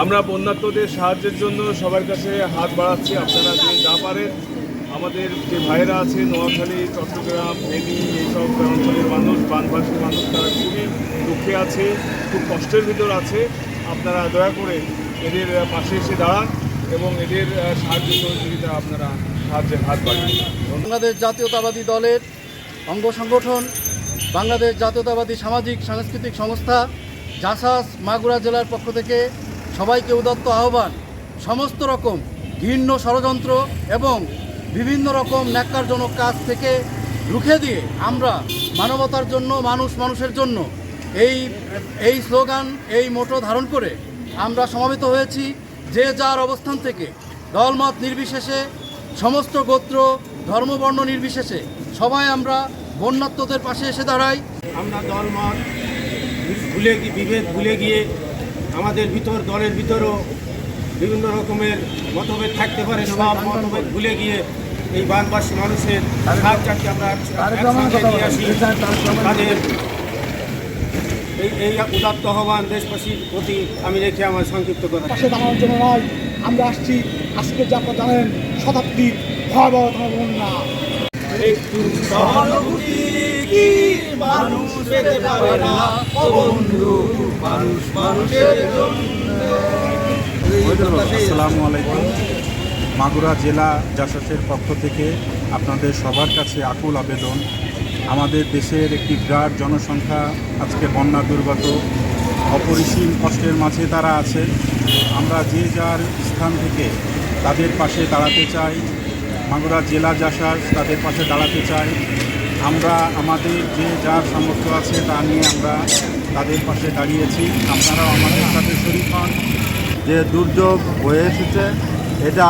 আমরা বন্যার্তদের সাহায্যের জন্য সবার কাছে হাত বাড়াচ্ছি। আপনারা যে যা পারেন, আমাদের যে ভাইয়েরা আছে নোয়াখালী, চট্টগ্রাম, ফেনী এইসব অঞ্চলের মানুষ, বানভাসী মানুষ, তারা খুবই দুঃখে আছে, খুব কষ্টের ভিতর আছে। আপনারা দয়া করে এদের পাশে এসে দাঁড়ান এবং এদের সাহায্য সহযোগিতা আপনারা সাহায্যের হাত বাড়ান। বাংলাদেশ জাতীয়তাবাদী দলের অঙ্গ সংগঠন বাংলাদেশ জাতীয়তাবাদী সামাজিক সাংস্কৃতিক সংস্থা জাসাস মাগুরা জেলার পক্ষ থেকে সবাইকে উদাত্ত আহ্বান, সমস্ত রকম ঘৃণ্য ষড়যন্ত্র এবং বিভিন্ন রকম ন্যাক্কারজনক কাজ থেকে রুখে দিয়ে আমরা মানবতার জন্য, মানুষের জন্য এই স্লোগান, এই মোটো ধারণ করে আমরা সমবেত হয়েছি। যে যার অবস্থান থেকে দলমত নির্বিশেষে, সমস্ত গোত্র ধর্মবর্ণ নির্বিশেষে সবাই আমরা বন্যার্তদের পাশে এসে দাঁড়াই। আমরা দলমত বিভেদ ভুলে গিয়ে আমাদের দলের ভিতরও বিভিন্ন রকমের মতভেদ থাকতে পারে, সব মতভেদ ভুলে গিয়ে এই বানবাসী মানুষের সাহায্যকে আমরা একসঙ্গে নিয়ে আসি। তাদের এই উদাত্ত আহ্বান দেশবাসীর প্রতি আমি রেখে আমার সংক্ষিপ্ত কথা। পাশে দাঁড়ানোর জন্য নয়, আমরা আসছি আজকে যা আপনারা জানেন শতাব্দীর ভয়াবহ বন্যা। একটু সহানুভূতি কি মানুষ পেতে পারে না, ও বন্ধু মানুষ মানুষের জন্য। আসসালামু আলাইকুম। মাগুরা জেলা জাসাসের পক্ষ থেকে আপনাদের সবার কাছে আকুল আবেদন। আমাদের দেশের একটি বিরাট জনসংখ্যা আজকে বন্যা দুর্গত, অপরিসীম কষ্টের মাঝে তারা আছে। আমরা যে যার স্থান থেকে তাদের পাশে দাঁড়াতে চাই। মাগুরা জেলা জাসাস তাদের পাশে দাঁড়াতে চাই। আমরা আমাদের যে যার সামর্থ্য আছে তা নিয়ে আমরা তাদের পাশে দাঁড়িয়েছি। আপনারাও আমাদের সাথে শরীক হন। যে দুর্যোগ হয়ে এসেছে এটা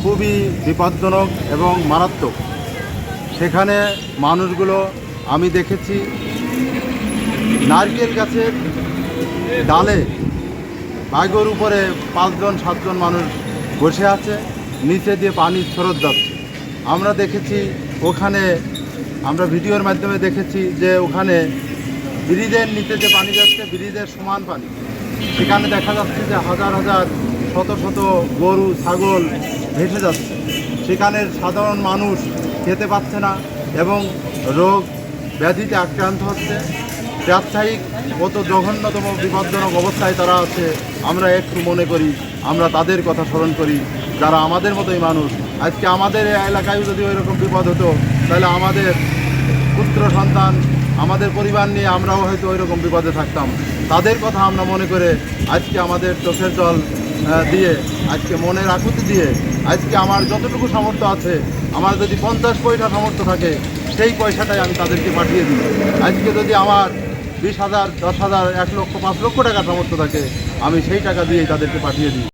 খুবই বিপজ্জনক এবং মারাত্মক। সেখানে মানুষগুলো আমি দেখেছি নারকেল গাছের ডালে বাইকের উপরে 5-7জন মানুষ বসে আছে, নিচে দিয়ে পানির স্রোত যাচ্ছে। আমরা দেখেছি ওখানে, আমরা ভিডিওর মাধ্যমে দেখেছি যে ওখানে ব্রিজের নিচে যে পানি যাচ্ছে, ব্রিজের সমান পানি, সেখানে দেখা যাচ্ছে যে হাজার হাজার শত শত গরু ছাগল ভেসে যাচ্ছে। সেখানে সাধারণ মানুষ খেতে পাচ্ছে না এবং রোগ ব্যাধিতে আক্রান্ত হচ্ছে। ব্যবসায়িক কত জঘন্যতম বিপজ্জনক অবস্থায় তারা আছে। আমরা একটু মনে করি, আমরা তাদের কথা স্মরণ করি যারা আমাদের মতোই মানুষ। আজকে আমাদের এলাকায় যদি ওই রকম বিপদ হতো তাহলে আমাদের পুত্র সন্তান, আমাদের পরিবার নিয়ে আমরাও হয়তো ওই রকম বিপদে থাকতাম। তাদের কথা আমরা মনে করে আজকে আমাদের চোখের জল দিয়ে, আজকে মনের আকুতি দিয়ে, আজকে আমার যতটুকু সামর্থ্য আছে, আমার যদি 50 পয়সা সামর্থ্য থাকে সেই পয়সাটাই আমি তাদেরকে পাঠিয়ে দিই। আজকে যদি আমার 20,000, 10,000, 1 লক্ষ, 5 লক্ষ টাকা সামর্থ্য থাকে, আমি সেই টাকা দিয়েই তাদেরকে পাঠিয়ে দিই।